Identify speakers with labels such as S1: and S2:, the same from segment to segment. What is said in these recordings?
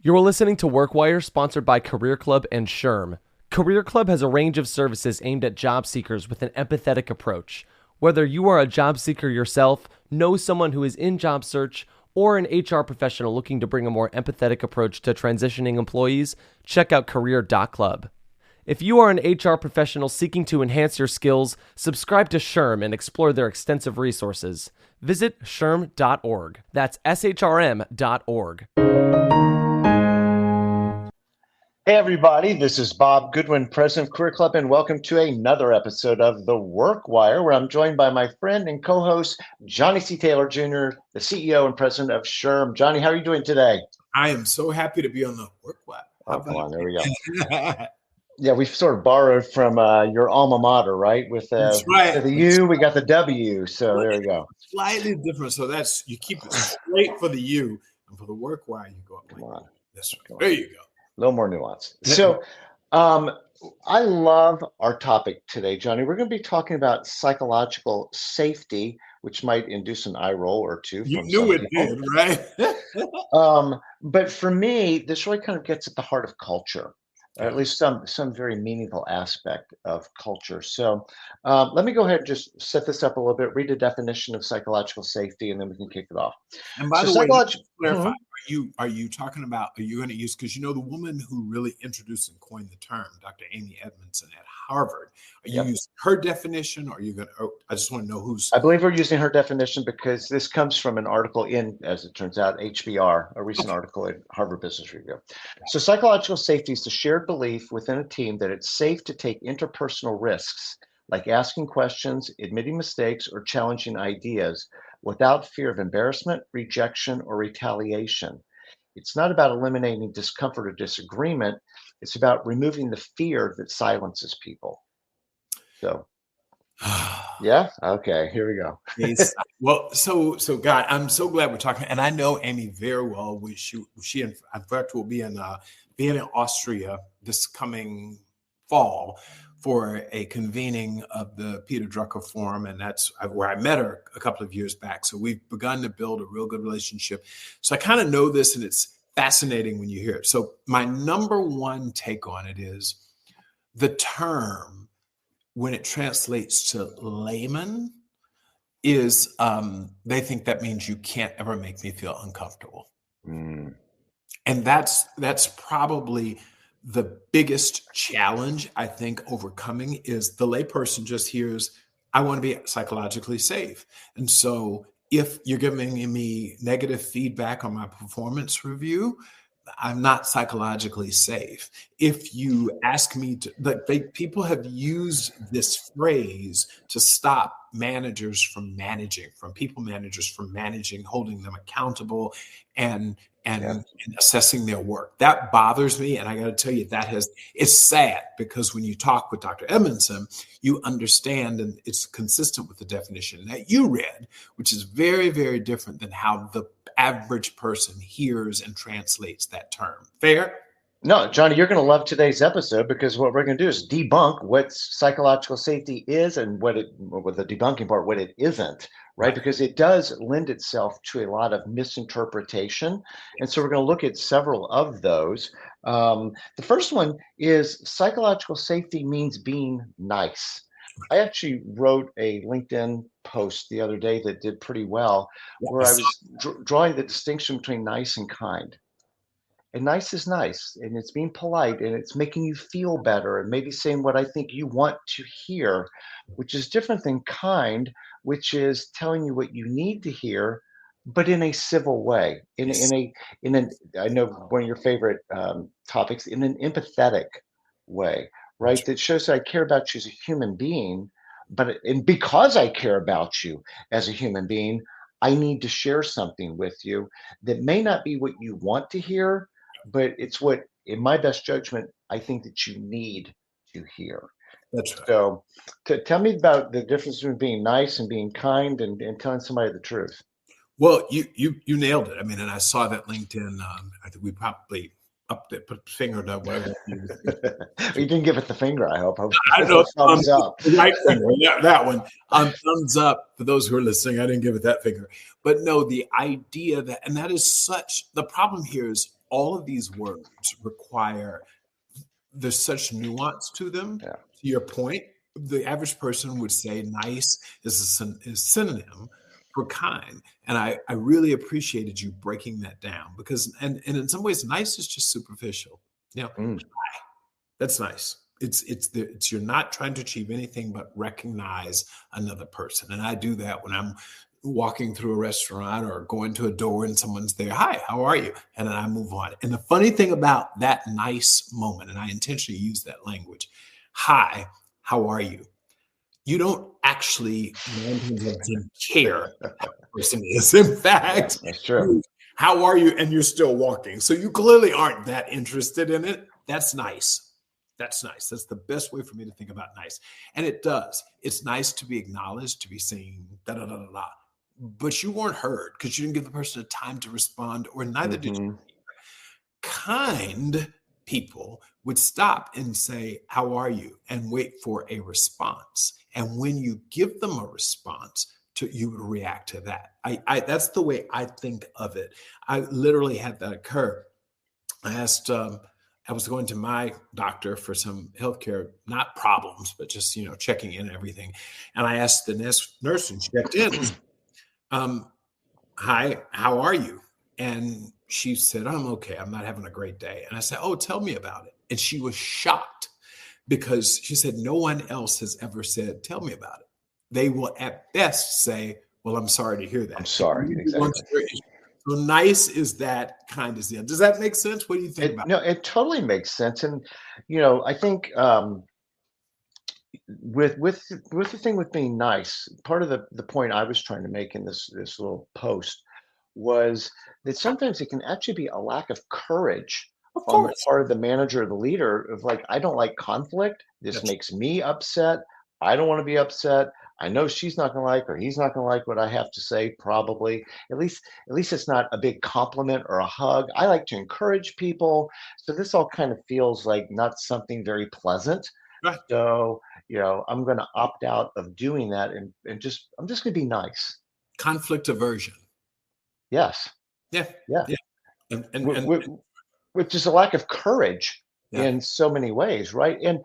S1: You're listening to WorkWire, sponsored by Career Club and SHRM. Career Club has a range of services aimed at job seekers with an empathetic approach. Whether you are a job seeker yourself, know someone who is in job search, or an HR professional looking to bring a more empathetic approach to transitioning employees, check out career.club. If you are an HR professional seeking to enhance your skills, subscribe to SHRM and explore their extensive resources. Visit shrm.org. That's shrm.org.
S2: Hey everybody, this is Bob Goodwin, President of Career Club, and welcome to another episode of The WorkWire, where I'm joined by my friend and co-host, Johnny C. Taylor Jr., the CEO and President of SHRM. Johnny, how are you doing today?
S3: I am so happy to be on The WorkWire.
S2: Oh, come on, there we go. Yeah, we've sort of borrowed from your alma mater, right? With
S3: That's right.
S2: the U, we got the W, so there we go.
S3: Slightly different, so that's, you keep it straight for the U, and for The WorkWire, you go up like that. That's right. There you go.
S2: A little more nuance. So I love our topic today, Johnny. We're going to be talking about psychological safety, which might induce an eye roll or two.
S3: You knew it did, right?
S2: But for me, this really kind of gets at the heart of culture, or at least some very meaningful aspect of culture. So let me go ahead and just set this up a little bit, read a definition of psychological safety, and then we can kick it off.
S3: And by the way, just to clarify, are you talking about, are you going to use, because you know the woman who really introduced and coined the term, Dr. Amy Edmondson at Harvard, are you using her definition, or are you going to, I just want to know who's.
S2: I believe we're using her definition because this comes from an article in, as it turns out, HBR, a recent article in Harvard Business Review. So psychological safety is the shared belief within a team that it's safe to take interpersonal risks, like asking questions, admitting mistakes, or challenging ideas without fear of embarrassment, rejection, or retaliation. It's not about eliminating discomfort or disagreement. It's about removing the fear that silences people. So, yeah, okay, here we go.
S3: Well, so God, I'm so glad we're talking, and I know Amy very well. She in fact will be in Vienna, Austria this coming fall for a convening of the Peter Drucker Forum, and that's where I met her a couple of years back. So we've begun to build a real good relationship. So I kind of know this, and it's fascinating when you hear it. So my number one take on it is the term, when it translates to layman, is they think that means you can't ever make me feel uncomfortable. And that's probably the biggest challenge, I think, overcoming is the layperson just hears, I want to be psychologically safe. And so if you're giving me negative feedback on my performance review, I'm not psychologically safe. If you ask me to, people have used this phrase to stop managers from managing, from people managers from managing, holding them accountable, and assessing their work. That bothers me. And I got to tell you, it's sad, because when you talk with Dr. Edmondson, you understand, and it's consistent with the definition that you read, which is very, very different than how the average person hears and translates that term. Fair?
S2: No, Johnny, you're going to love today's episode, because what we're going to do is debunk what psychological safety is and with the debunking part, what it isn't, right? Because it does lend itself to a lot of misinterpretation. And so we're going to look at several of those. The first one is psychological safety means being nice. I actually wrote a LinkedIn post the other day that did pretty well, where I was drawing the distinction between nice and kind. And nice is nice, and it's being polite, and it's making you feel better, and maybe saying what I think you want to hear, which is different than kind, which is telling you what you need to hear, but in a civil way, in an I know one of your favorite topics, in an empathetic way, right? That shows that I care about you as a human being, and because I care about you as a human being, I need to share something with you that may not be what you want to hear, but it's what, in my best judgment, I think that you need to hear.
S3: That's right.
S2: So tell me about the difference between being nice and being kind and telling somebody the truth.
S3: Well, you nailed it. I mean, and I saw that LinkedIn. I think we probably up there, put finger to whatever.
S2: You didn't give it the finger, I hope.
S3: I know.
S2: Thumbs up.
S3: Right finger. Yeah, that one. Thumbs up for those who are listening. I didn't give it that finger. But no, the idea that, and that is such, the problem here is all of these words require, there's such nuance to them.
S2: Yeah.
S3: To your point, the average person would say nice is a synonym for kind. And I really appreciated you breaking that down, because, and in some ways, nice is just superficial. You know, that's nice. It's you're not trying to achieve anything but recognize another person. And I do that when I'm walking through a restaurant or going to a door and someone's there. Hi, how are you? And then I move on. And the funny thing about that nice moment, and I intentionally use that language, hi, how are you? You don't actually care who that person is. In fact,
S2: that's true.
S3: How are you? And you're still walking. So you clearly aren't that interested in it. That's nice. That's nice. That's the best way for me to think about nice. And it does. It's nice to be acknowledged, to be seen, da-da-da-da-da. But you weren't heard because you didn't give the person a time to respond, or neither did you. Kind people would stop and say, how are you? And wait for a response. And when you give them a response, you would react to that. That's the way I think of it. I literally had that occur. I asked, I was going to my doctor for some healthcare, not problems, but just, checking in and everything. And I asked the nurse and she checked in, hi, how are you? And she said, I'm okay. I'm not having a great day. And I said, oh, tell me about it. And she was shocked because she said, no one else has ever said, tell me about it. They will at best say, well, I'm sorry to hear that.
S2: I'm sorry. Exactly.
S3: So nice is that, kind is the. Does that make sense? What do you think about it?
S2: No, it totally makes sense. And, I think with the thing with being nice, part of the point I was trying to make in this little post was that sometimes it can actually be a lack of courage on the part of the manager or the leader of like, I don't like conflict. This makes me upset. I don't want to be upset. I know she's not going to like, or he's not going to like what I have to say, probably. At least it's not a big compliment or a hug. I like to encourage people. So this all kind of feels like not something very pleasant.
S3: Right.
S2: So, I'm going to opt out of doing that and I'm just going to be nice.
S3: Conflict aversion.
S2: Yes.
S3: Yeah.
S2: And which is a lack of courage. Yeah. In so many ways, right? And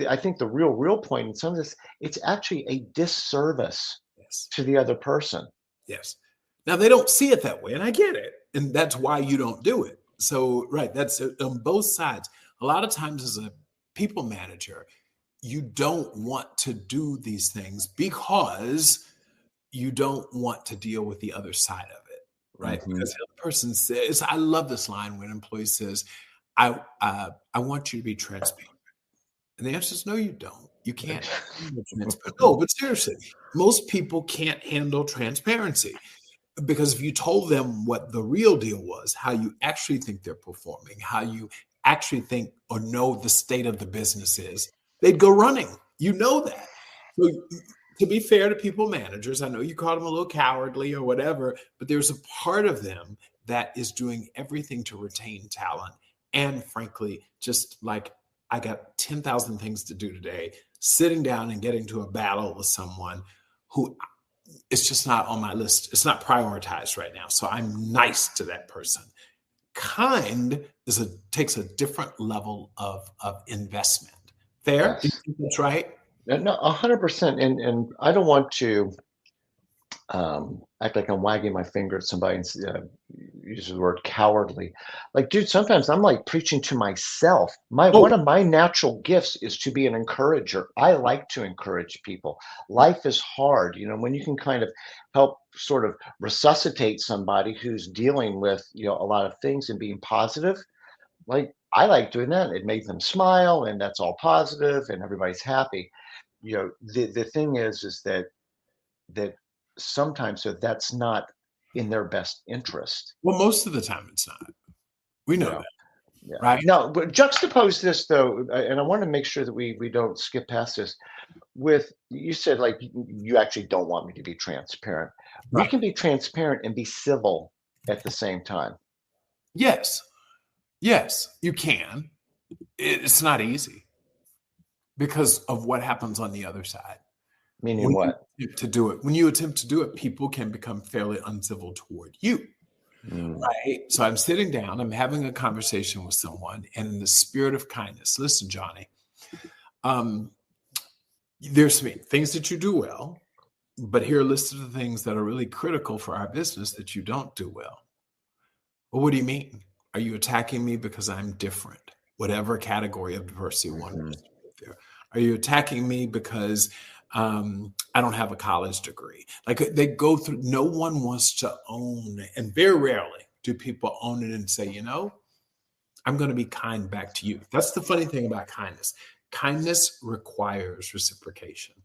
S2: I think the real point in some of this, it's actually a disservice to the other person.
S3: Yes. Now they don't see it that way, and I get it, and that's why you don't do it. So, right, that's on both sides. A lot of times, as a people manager, you don't want to do these things because you don't want to deal with the other side of it, right? Because the other person says, I love this line when an employee says, I want you to be transparent. And the answer is no, you don't. You can't. No, but seriously, most people can't handle transparency because if you told them what the real deal was, how you actually think they're performing, how you actually think or know the state of the business is, they'd go running. You know that. So to be fair to people managers, I know you called them a little cowardly or whatever, but there's a part of them that is doing everything to retain talent. And frankly, just like I got 10,000 things to do today, sitting down and getting to a battle with someone who it's just not on my list. It's not prioritized right now. So I'm nice to that person. Kind takes a different level of investment. Fair? Yes. Do you think that's right?
S2: No, 100%. And I don't want to act like I'm wagging my finger at somebody and use the word cowardly. Like, dude, sometimes I'm like preaching to myself. One of my natural gifts is to be an encourager. I like to encourage people. Life is hard, when you can kind of help sort of resuscitate somebody who's dealing with, a lot of things and being positive. Like, I like doing that. It makes them smile and that's all positive and everybody's happy. The thing is that sometimes that's not in their best interest.
S3: Well, most of the time it's not. We know that.
S2: Yeah.
S3: Right.
S2: Now, but juxtapose this though, and I want to make sure that we don't skip past this. With you said like you actually don't want me to be transparent. Right. We can be transparent and be civil at the same time.
S3: Yes, you can. It's not easy because of what happens on the other side.
S2: Meaning what?
S3: When you attempt to do it, people can become fairly uncivil toward you.
S2: Mm.
S3: right? So I'm sitting down, I'm having a conversation with someone, and in the spirit of kindness, listen, Johnny, um, there's things that you do well, but here are a list of the things that are really critical for our business that you don't do well. Well, what do you mean? Are you attacking me because I'm different? Whatever category of diversity one
S2: Mhm.
S3: wants to put there. Are you attacking me because I don't have a college degree? Like they go through, no one wants to own, and very rarely do people own it and say, I'm going to be kind back to you. That's the funny thing about kindness. Kindness requires reciprocation.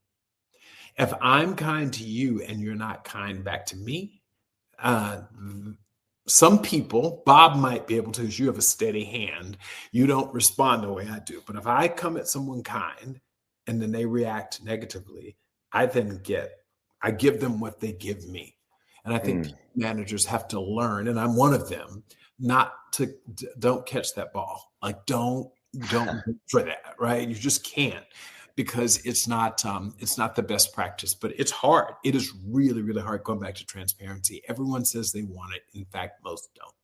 S3: If I'm kind to you and you're not kind back to me, uh, some people, Bob might be able to, because you have a steady hand. You don't respond the way I do. But if I come at someone kind and then they react negatively, I give them what they give me. And I think managers have to learn, and I'm one of them, don't catch that ball. Like don't go for that, right? You just can't, because it's not the best practice, but it's hard. It is really, really hard. Going back to transparency, everyone says they want it. In fact, most don't.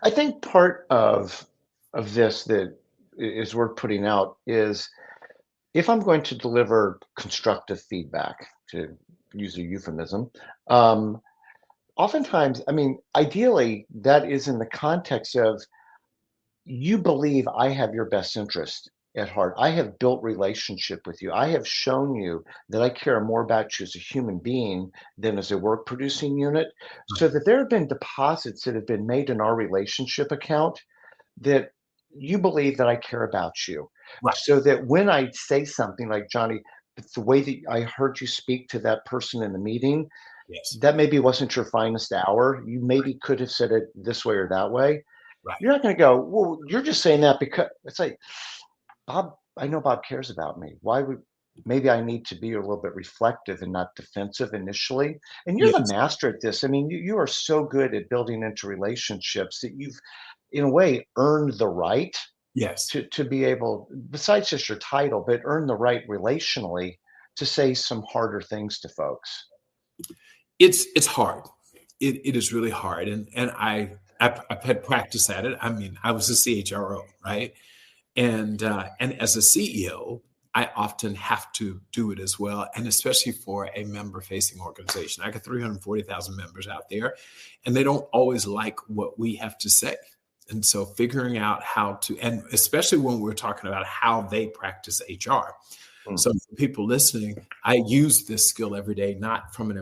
S2: I think part of this that is worth putting out is, if I'm going to deliver constructive feedback, to use a euphemism, oftentimes, I mean, ideally, that is in the context of, you believe I have your best interest at heart. I have built relationship with you. I have shown you that I care more about you as a human being than as a work producing unit, so
S3: Right.
S2: that there have been deposits that have been made in our relationship account, that you believe that I care about you.
S3: Right.
S2: So that when I say something like, Johnny, the way that I heard you speak to that person in the meeting,
S3: Yes.
S2: that maybe wasn't your finest hour. You maybe could have said it this way or that way.
S3: Right.
S2: You're not going to go, well, you're just saying that because it's like, Bob, I know Bob cares about me. Why would, maybe I need to be a little bit reflective and not defensive initially. And you're the
S3: Yes.
S2: master at this. I mean, you are so good at building into relationships that you've, in a way, earned the right
S3: Yes.
S2: to be able, besides just your title, but earn the right relationally to say some harder things to folks.
S3: It's hard. It is really hard, and I've had practice at it. I mean, I was a CHRO, right? And as a CEO, I often have to do it as well, and especially for a member-facing organization. I got 340,000 members out there, and they don't always like what we have to say. And so figuring out how to, and especially when we're talking about how they practice HR. So for people listening, I use this skill every day, not from an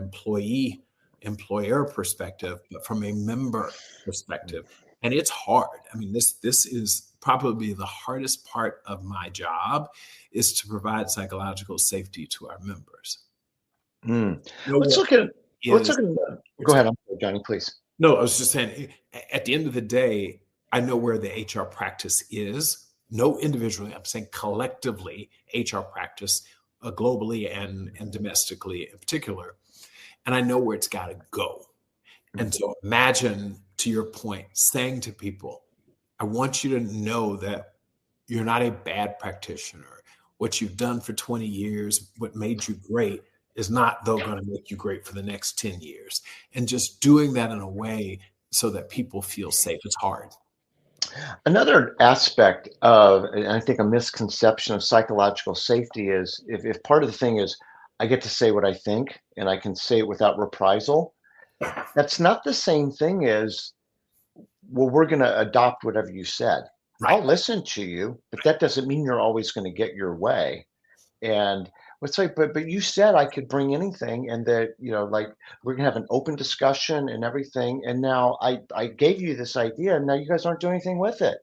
S3: employer perspective, but from a member perspective. And it's hard. I mean, this is probably the hardest part of my job, is to provide psychological safety to our members.
S2: Mm.
S3: You know
S2: Let's
S3: what
S2: look at, let's
S3: is
S2: look at, go ahead, I'm sorry, Johnny, please.
S3: No, I was just saying, at the end of the day, I know where the HR practice is. No, individually, I'm saying collectively, HR practice, globally and domestically in particular. And I know where it's got to go. And so imagine, to your point, saying to people, I want you to know that you're not a bad practitioner. What you've done for 20 years, what made you great, is not, though, going to make you great for the next 10 years. And just doing that in a way so that people feel safe. It's hard.
S2: Another aspect of, and I think a misconception of psychological safety is, if part of the thing is I get to say what I think and I can say it without reprisal, that's not the same thing as, well, we're going to adopt whatever you said.
S3: Right.
S2: I'll listen to you, but that doesn't mean you're always going to get your way. And it's like, but you said I could bring anything, and that, like, we're gonna have an open discussion and everything. And now I gave you this idea, and now you guys aren't doing anything with it.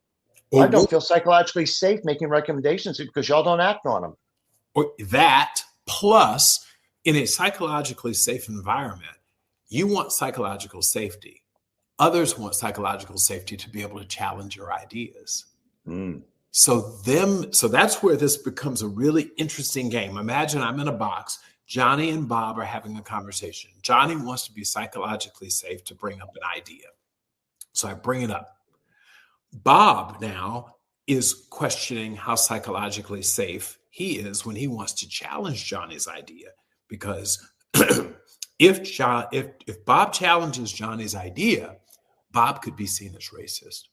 S2: I
S3: Or
S2: don't feel psychologically safe making recommendations because y'all don't act on them.
S3: Or that, plus, in a psychologically safe environment, you want psychological safety. Others want psychological safety to be able to challenge your ideas. So that's where this becomes a really interesting game. Imagine I'm in a box. Johnny and Bob are having a conversation. Johnny wants to be psychologically safe to bring up an idea. So I bring it up. Bob now is questioning how psychologically safe he is when he wants to challenge Johnny's idea. Because if Bob challenges Johnny's idea, Bob could be seen as racist.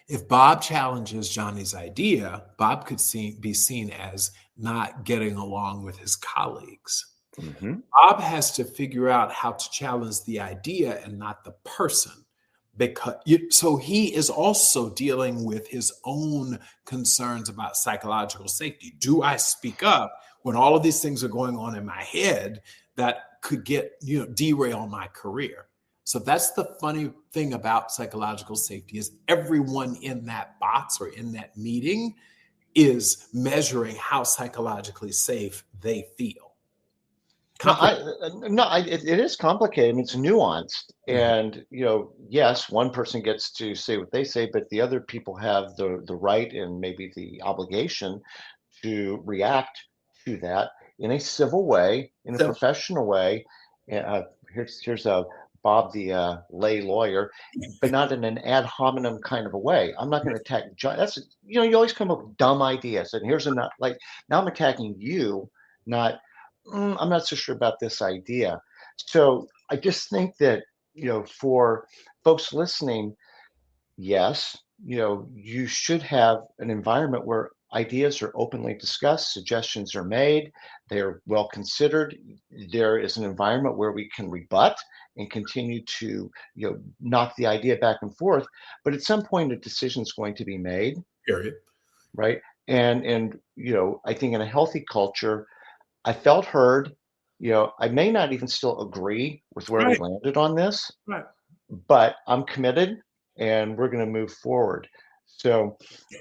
S3: If Bob challenges Johnny's idea, Bob could be seen as not getting along with his colleagues.
S2: Mm-hmm.
S3: Bob has to figure out how to challenge the idea and not the person. So he is also dealing with his own concerns about psychological safety. Do I speak up when all of these things are going on in my head that could derail my career? So that's the funny thing about psychological safety is everyone in that box or in that meeting is measuring how psychologically safe they feel.
S2: It is complicated. I mean, it's nuanced, and yes, one person gets to say what they say, but the other people have the right and maybe the obligation to react to that in a civil way, in a professional way. Here's Bob, the lay lawyer, but not in an ad hominem kind of a way. I'm not going to attack John. That's you always come up with dumb ideas, and here's now I'm attacking you, not. I'm not so sure about this idea. So I just think that, for folks listening, yes, you should have an environment where ideas are openly discussed, suggestions are made, they're well considered. There is an environment where we can rebut and continue to, knock the idea back and forth. But at some point, a decision is going to be made.
S3: Period.
S2: Right. And I think in a healthy culture, I felt heard. I may not even still agree with where we landed on this, but I'm committed and we're going to move forward. So,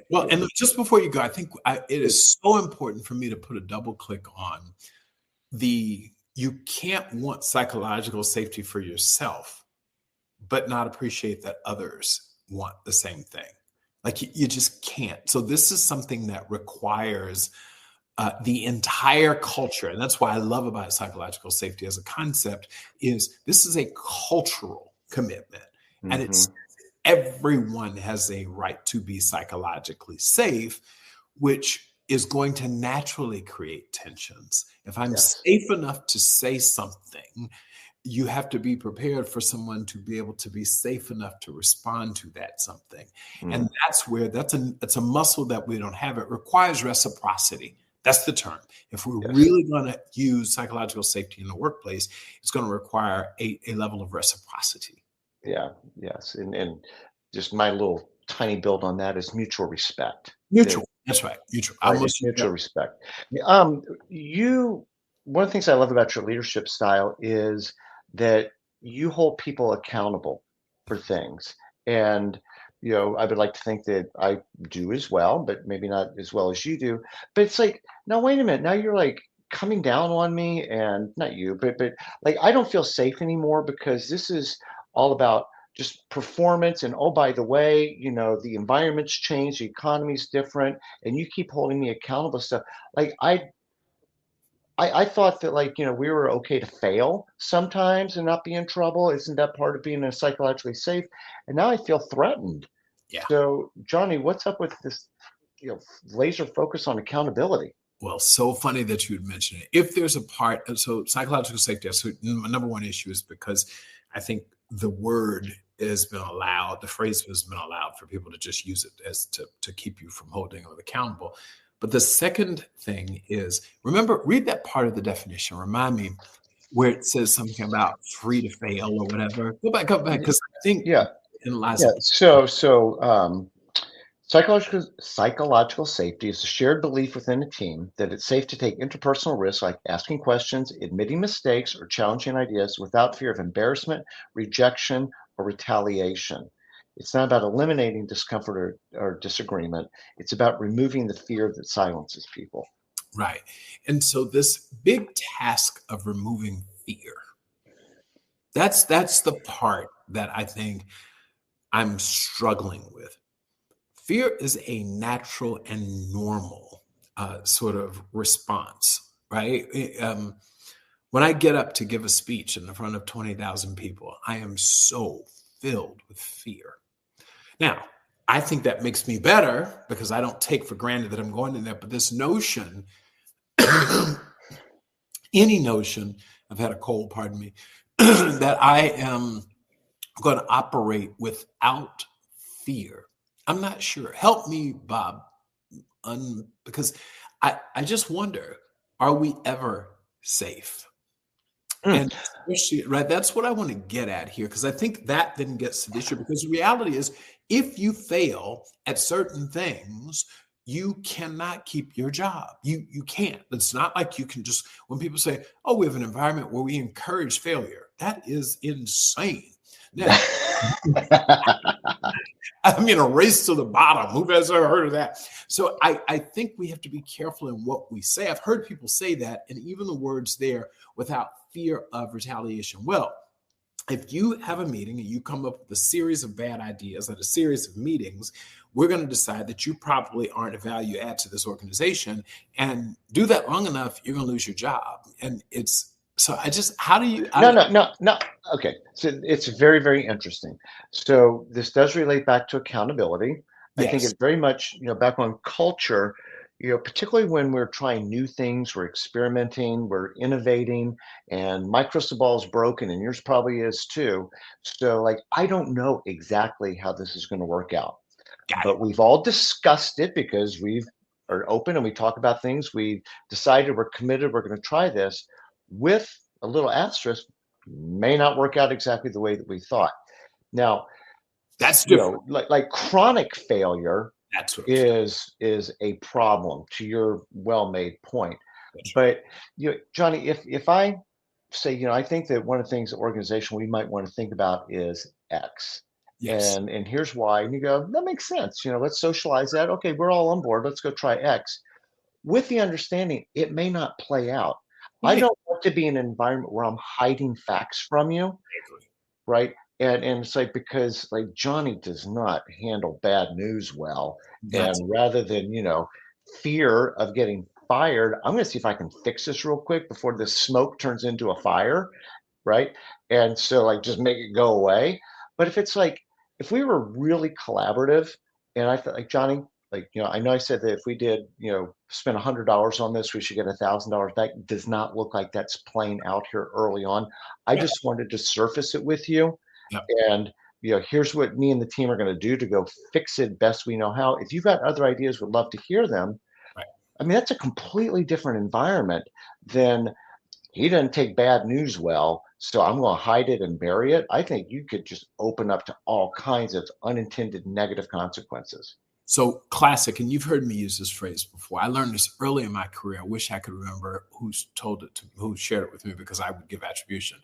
S3: well, and just before you go, I think it is so important for me to put a double click on you can't want psychological safety for yourself, but not appreciate that others want the same thing. Like you just can't. So this is something that requires the entire culture. And that's why I love about psychological safety as a concept is this is a cultural commitment. Mm-hmm. And it's everyone has a right to be psychologically safe, which is going to naturally create tensions. If I'm safe enough to say something, you have to be prepared for someone to be able to be safe enough to respond to that something. Mm. And that's where that's a muscle that we don't have. It requires reciprocity. That's the term. If we're really going to use psychological safety in the workplace, it's going to require a level of reciprocity.
S2: Yeah. Yes. And just my little tiny build on that is mutual respect.
S3: Mutual. That's right. Mutual.
S2: Mutual respect. One of the things I love about your leadership style is that you hold people accountable for things. And, I would like to think that I do as well, but maybe not as well as you do. But it's like, now, wait a minute. Now you're like coming down on me, and not you, but like, I don't feel safe anymore because this is all about just performance. And, oh, by the way, the environment's changed, the economy's different, and you keep holding me accountable stuff. Like I thought that we were okay to fail sometimes and not be in trouble. Isn't that part of being psychologically safe? And now I feel threatened. Yeah. So Johnny, what's up with this, laser focus on accountability?
S3: Well, so funny that you would mention it. If there's a part, so psychological safety, so number one issue is because I think the word has been allowed, the phrase has been allowed for people to just use it as to keep you from holding them accountable. But the second thing is, read that part of the definition. Remind me where it says something about free to fail or whatever. Go back, because I think in the last.
S2: Yeah. So psychological safety is a shared belief within a team that it's safe to take interpersonal risks like asking questions, admitting mistakes, or challenging ideas without fear of embarrassment, rejection, or retaliation. It's not about eliminating discomfort or disagreement. It's about removing the fear that silences people.
S3: Right. And so this big task of removing fear, that's the part that I think I'm struggling with. Fear is a natural and normal sort of response, right? When I get up to give a speech in the front of 20,000 people, I am so filled with fear. Now, I think that makes me better because I don't take for granted that I'm going in there. But this notion, any notion, I've had a cold, pardon me, that I am going to operate without fear. I'm not sure. Help me, Bob, because I just wonder, are we ever safe? And especially, right, that's what I want to get at here, because I think that then gets to the issue. Because the reality is, if you fail at certain things, you cannot keep your job. You can't. It's not like you can just, when people say, oh, we have an environment where we encourage failure, that is insane. Now, I mean, a race to the bottom. Who has ever heard of that? So I think we have to be careful in what we say. I've heard people say that, and even the words there, without fear of retaliation. Well, if you have a meeting and you come up with a series of bad ideas at a series of meetings, we're going to decide that you probably aren't a value add to this organization. And do that long enough, you're going to lose your job. And it's, so I just, how do you?
S2: No. Okay. So it's very, very interesting. So this does relate back to accountability. I think
S3: Yes.
S2: it's very much, back on culture, particularly when we're trying new things, we're experimenting, we're innovating, and my crystal ball is broken and yours probably is too. So like, I don't know exactly how this is going to work out, but we've all discussed it because we are open and we talk about things. We decided we're committed, we're going to try this with a little asterisk, may not work out exactly the way that we thought. Now,
S3: That's different.
S2: Like chronic failure
S3: That's what
S2: is a problem, to your well-made point. But Johnny, if I say, I think that one of the things the organization we might want to think about is X.
S3: Yes.
S2: And here's why. And you go, that makes sense. Let's socialize that. Okay, we're all on board. Let's go try X. With the understanding it may not play out. I don't want to be in an environment where I'm hiding facts from you, right? And it's like, because like Johnny does not handle bad news well. And rather than, fear of getting fired, I'm going to see if I can fix this real quick before the smoke turns into a fire, right? And so like just make it go away. But if it's like, if we were really collaborative, and I felt like Johnny, like, I know I said that if we did, spend $100 on this, we should get $1,000. That does not look like that's playing out here early on. I just wanted to surface it with you.
S3: Yep.
S2: And, here's what me and the team are going to do to go fix it best we know how. If you've got other ideas, would love to hear them.
S3: Right.
S2: I mean, that's a completely different environment than he doesn't take bad news well, so I'm going to hide it and bury it. I think you could just open up to all kinds of unintended negative consequences.
S3: So classic, and you've heard me use this phrase before. I learned this early in my career. I wish I could remember who shared it with me, because I would give attribution.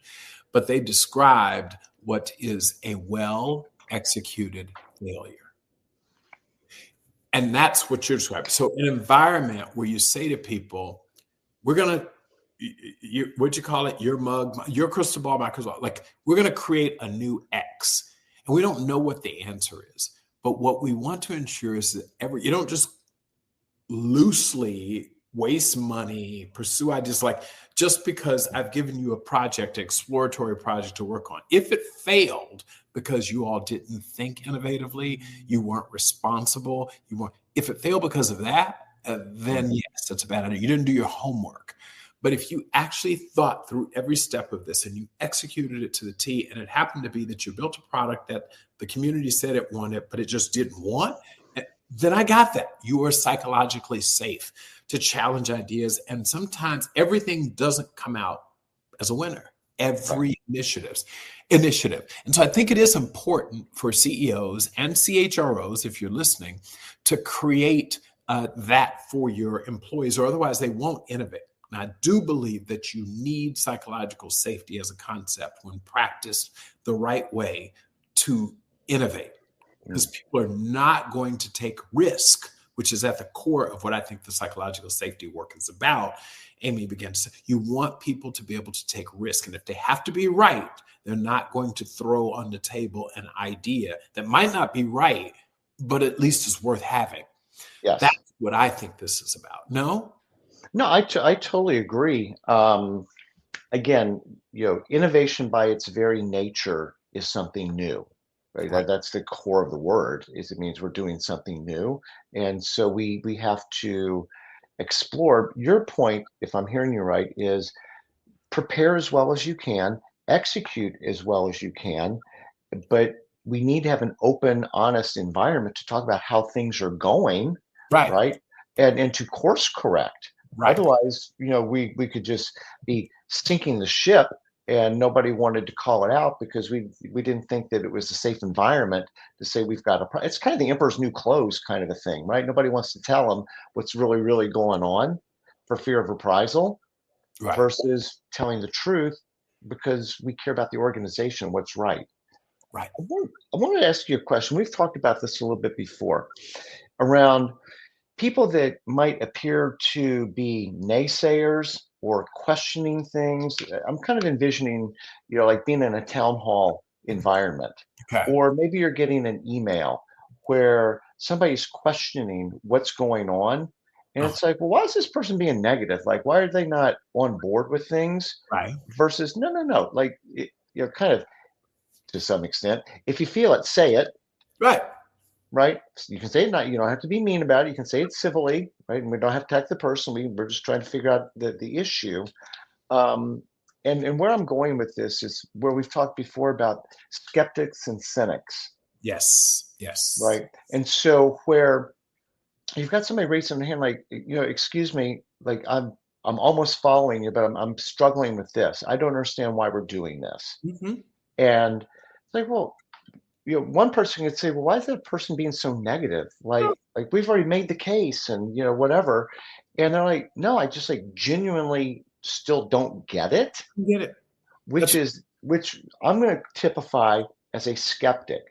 S3: But they described what is a well-executed failure. And that's what you're describing. So an environment where you say to people, we're going to, what'd you call it? Your mug, your crystal ball, my crystal ball. Like, we're going to create a new X. And we don't know what the answer is. But what we want to ensure is that you don't just loosely waste money, pursue ideas, like just because I've given you a project, exploratory project to work on. If it failed because you all didn't think innovatively, you weren't responsible, if it failed because of that, then yes, that's a bad idea. You didn't do your homework. But if you actually thought through every step of this and you executed it to the T, and it happened to be that you built a product that the community said it wanted, but it just didn't want, then I got that. You are psychologically safe to challenge ideas. And sometimes everything doesn't come out as a winner. Every initiative. And so I think it is important for CEOs and CHROs, if you're listening, to create that for your employees, or otherwise they won't innovate. And I do believe that you need psychological safety as a concept when practiced the right way to innovate, because people are not going to take risk, which is at the core of what I think the psychological safety work is about. Amy began to say, you want people to be able to take risk. And if they have to be right, they're not going to throw on the table an idea that might not be right, but at least is worth having.
S2: Yes.
S3: That's what I think this is about. No?
S2: No, I totally agree. Again, innovation by its very nature is something new, right? That's the core of the word. Is it means we're doing something new, and so we have to explore. Your point, if I'm hearing you right, is prepare as well as you can, execute as well as you can, but we need to have an open, honest environment to talk about how things are going,
S3: Right.
S2: right? And to course correct.
S3: Right.
S2: Otherwise, we could just be sinking the ship and nobody wanted to call it out because we didn't think that it was a safe environment to say we've got it's kind of the emperor's new clothes kind of a thing, right? Nobody wants to tell them what's really, really going on for fear of reprisal
S3: Right.
S2: versus telling the truth because we care about the organization, what's right.
S3: Right.
S2: I wanted to ask you a question. We've talked about this a little bit before around people that might appear to be naysayers or questioning things. I'm kind of envisioning, like being in a town hall environment,
S3: Okay.
S2: or maybe you're getting an email where somebody's questioning what's going on. And it's like, well, why is this person being negative? Like, why are they not on board with things?
S3: Right.
S2: Versus, no. Like, kind of to some extent, if you feel it, say it.
S3: Right.
S2: Right? You can say it, you don't have to be mean about it. You can say it civilly, right? And we don't have to attack the person. We're just trying to figure out the issue. And where I'm going with this is where we've talked before about skeptics and cynics,
S3: Yes. Yes.
S2: right? And so where you've got somebody raising their hand, like, excuse me, like I'm almost following you, but I'm struggling with this. I don't understand why we're doing this.
S3: Mm-hmm.
S2: And it's like, well, one person could say, well, why is that person being so negative? Like we've already made the case and, whatever. And they're like, no, I just like genuinely still don't get it.
S3: Get it.
S2: Which I'm going to typify as a skeptic.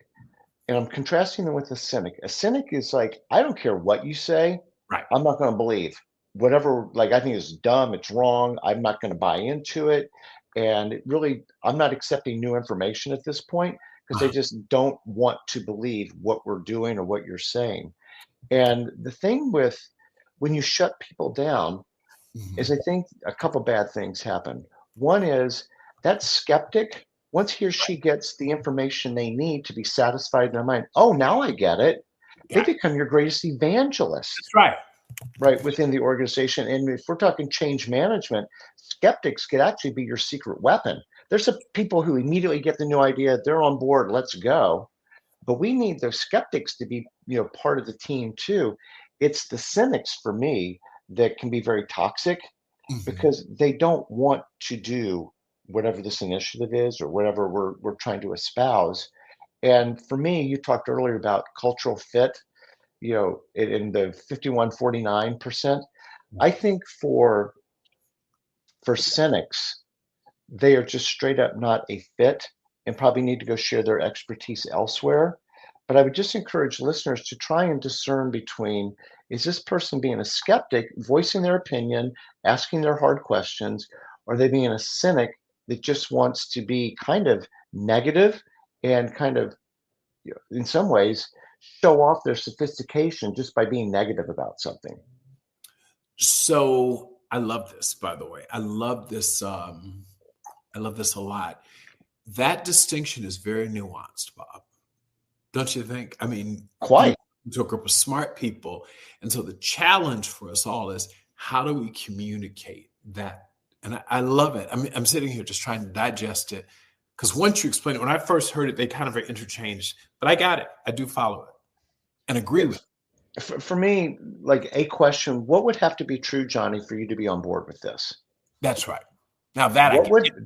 S2: And I'm contrasting them with a cynic. A cynic is like, I don't care what you say.
S3: Right.
S2: I'm not going to believe whatever, like, I think it's dumb. It's wrong. I'm not going to buy into it. And it really, I'm not accepting new information at this point because they just don't want to believe what we're doing or what you're saying. And the thing with when you shut people down is I think a couple bad things happen. One is that skeptic, once he or she gets the information they need to be satisfied in their mind, oh, now I get it. They become your greatest evangelist.
S3: That's right.
S2: Right, within the organization. And if we're talking change management, skeptics could actually be your secret weapon. There's some people who immediately get the new idea, they're on board, let's go. But we need the skeptics to be, part of the team too. It's the cynics for me that can be very toxic because they don't want to do whatever this initiative is or whatever we're trying to espouse. And for me, you talked earlier about cultural fit, in the 51-49%. I think for cynics, they are just straight up not a fit and probably need to go share their expertise elsewhere. But I would just encourage listeners to try and discern between, is this person being a skeptic, voicing their opinion, asking their hard questions, or are they being a cynic that just wants to be kind of negative and kind of, in some ways, show off their sophistication just by being negative about something.
S3: So I love this, by the way. I love this. I love this a lot. That distinction is very nuanced, Bob. Don't you think? I mean,
S2: quite.
S3: To a group of smart people. And so the challenge for us all is how do we communicate that? And I love it. I mean, I'm sitting here just trying to digest it. Because once you explain it, when I first heard it, they kind of are interchanged. But I got it. I do follow it and agree with it.
S2: For me, like a question, what would have to be true, Johnny, for you to be on board with this?
S3: That's right. Now that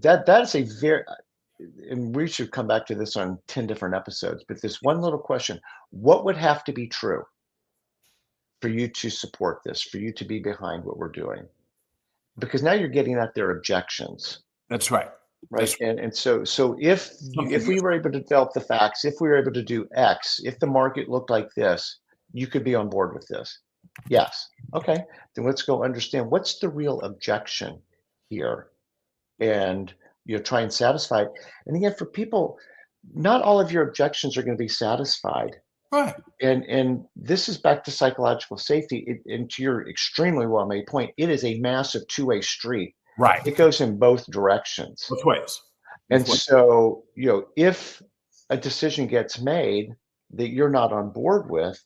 S2: that is a very, and we should come back to this on 10 different episodes, but this one little question, what would have to be true for you to support this, for you to be behind what we're doing? Because now you're getting at their objections.
S3: That's right.
S2: Right. And so if we were able to develop the facts, if we were able to do X, if the market looked like this, you could be on board with this. Yes. Okay. Then let's go understand what's the real objection here and try and satisfy it. And again, for people, not all of your objections are going to be satisfied.
S3: Right.
S2: And this is back to psychological safety. And to your extremely well made point, it is a massive two-way street.
S3: Right.
S2: It goes in both directions.
S3: Both ways.
S2: And so, if a decision gets made that you're not on board with,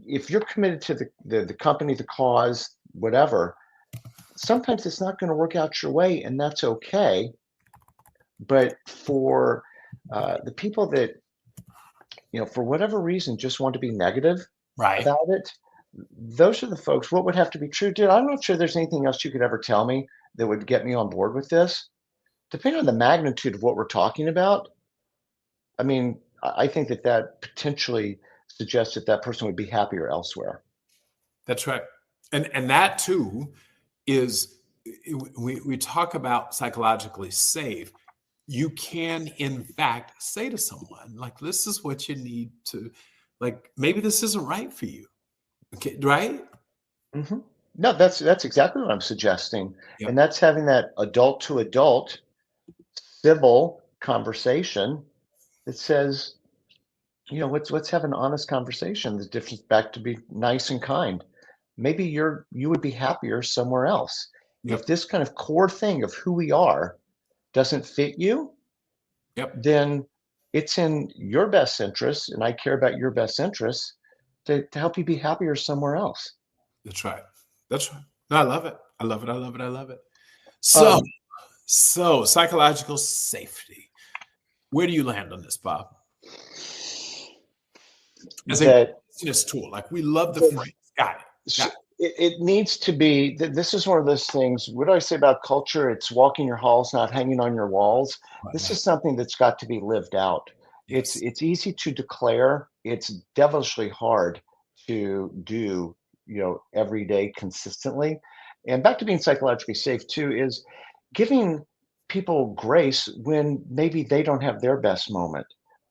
S2: if you're committed to the company, the cause, whatever, sometimes it's not going to work out your way, and that's okay. But for the people that, for whatever reason, just want to be negative
S3: Right.
S2: about it, those are the folks. What would have to be true, dude? I'm not sure there's anything else you could ever tell me that would get me on board with this. Depending on the magnitude of what we're talking about, I mean, I think that potentially suggests that person would be happier elsewhere.
S3: That's right. And that too is, we talk about psychologically safe. You can, in fact, say to someone, like, this is what you need to, like, maybe this isn't right for you. Okay, right?
S2: Hmm. No, that's exactly what I'm suggesting.
S3: Yep.
S2: And that's having that adult to adult civil conversation that says, let's have an honest conversation. The difference back to be nice and kind. Maybe you would be happier somewhere else.
S3: Yep.
S2: If this kind of core thing of who we are doesn't fit you,
S3: Yep.
S2: then it's in your best interest, and I care about your best interests to help you be happier somewhere else.
S3: That's right. That's right. No, I love it. I love it. I love it. I love it. So psychological safety. Where do you land on this, Bob? As a business tool, like, we love the phrase. Got it.
S2: It needs to be. This is one of those things. What do I say about culture? It's walking your halls, not hanging on your walls. Right. This is something that's got to be lived out. Yes. It's easy to declare. It's devilishly hard to do, every day consistently. And back to being psychologically safe too is giving people grace when maybe they don't have their best moment,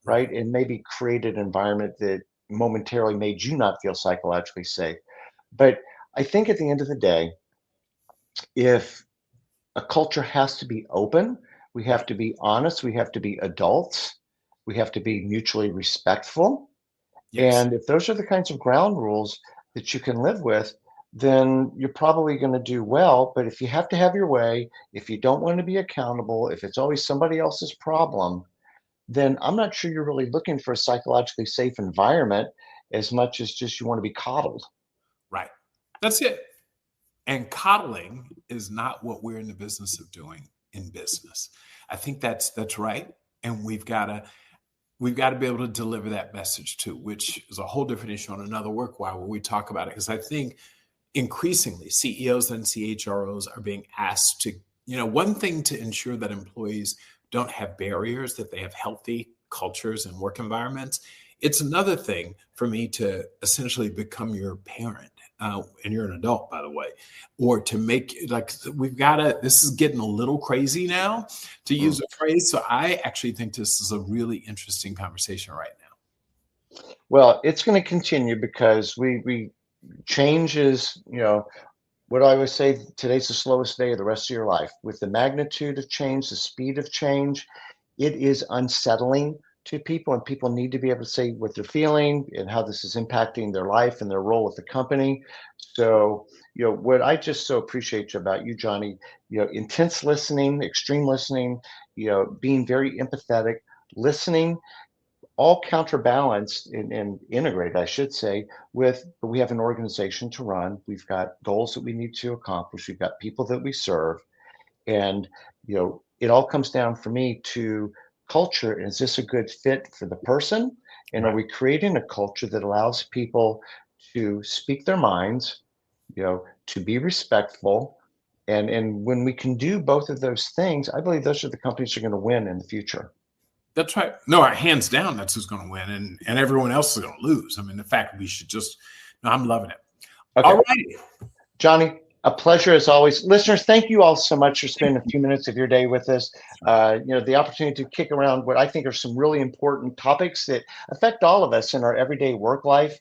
S2: right? And maybe create an environment that momentarily made you not feel psychologically safe. But I think at the end of the day, if a culture has to be open, we have to be honest, we have to be adults, we have to be mutually respectful. Yes. And if those are the kinds of ground rules that you can live with, then you're probably going to do well. But if you have to have your way, if you don't want to be accountable, if it's always somebody else's problem, then I'm not sure you're really looking for a psychologically safe environment as much as just you want to be coddled.
S3: Right. That's it. And coddling is not what we're in the business of doing in business. I think that's right. And we've got to be able to deliver that message too, which is a whole different issue on another work-while where we talk about it. Because I think increasingly CEOs and CHROs are being asked to, one thing to ensure that employees don't have barriers, that they have healthy cultures and work environments. It's another thing for me to essentially become your parent, and you're an adult, by the way, or to make, like, this is getting a little crazy now, to use a phrase. So I actually think this is a really interesting conversation right now.
S2: Well, it's going to continue because we change is, what I always say, today's the slowest day of the rest of your life. With the magnitude of change, the speed of change, it is unsettling to people, and people need to be able to say what they're feeling and how this is impacting their life and their role with the company. So, what I just so appreciate about you, Johnny, intense listening, extreme listening, being very empathetic, listening, all counterbalanced and integrated, I should say, but we have an organization to run. We've got goals that we need to accomplish. We've got people that we serve. And, it all comes down for me to culture. Is this a good fit for the person? And are we creating a culture that allows people to speak their minds, to be respectful? And when we can do both of those things, I believe those are the companies that are going to win in the future.
S3: That's right. No, hands down, that's who's going to win, and everyone else is going to lose. I mean, the fact we should I'm loving it.
S2: Okay.
S3: All righty.
S2: Johnny, a pleasure as always. Listeners, thank you all so much for spending a few minutes of your day with us. The opportunity to kick around what I think are some really important topics that affect all of us in our everyday work life,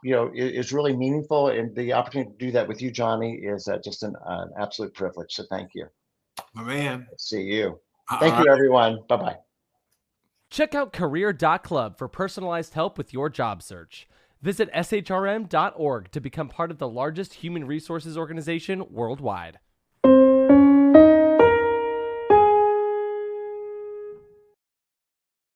S2: is really meaningful. And the opportunity to do that with you, Johnny, is just an absolute privilege. So thank you.
S3: My man.
S2: See you. Thank you, everyone. Bye-bye.
S1: Check out career.club for personalized help with your job search. Visit shrm.org to become part of the largest human resources organization worldwide.